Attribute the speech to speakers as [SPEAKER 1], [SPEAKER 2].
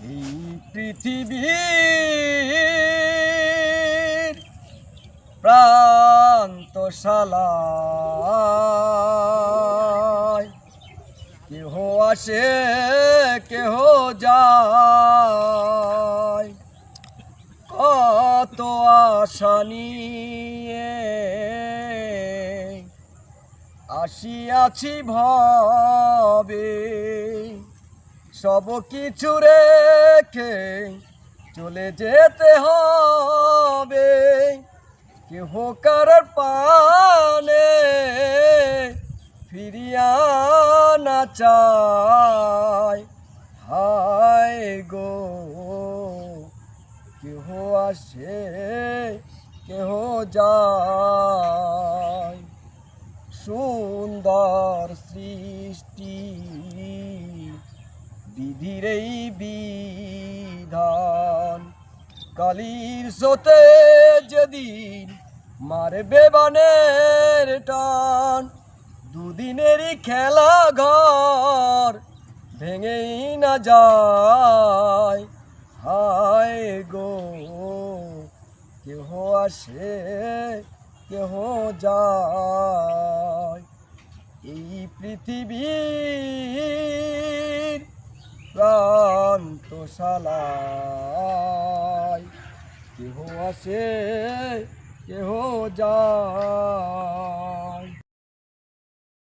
[SPEAKER 1] এই পৃথিবীর প্রান্তশালায় কেহ আসে কেহ যায়, কত আশা নিয়ে আসিয়াছি ভবে। সব কিছু রেখে চলে যেতে হবে, কেহ কার পানে ফিরিয়া না চায়। হায় গো, কেহ আসে কেহ যায়। সুন্দর সৃষ্টি বিধির এই বিধান, কালির স্রোতে যেদিন মারবে বানের টান, দুদিনেরই খেলা ঘর ভেঙেই না যায়। হায় গো, কেহ আসে কেহ যায়। এই পৃথিবীর প্রান্তশালায় কেহ আসে কেহ যায়।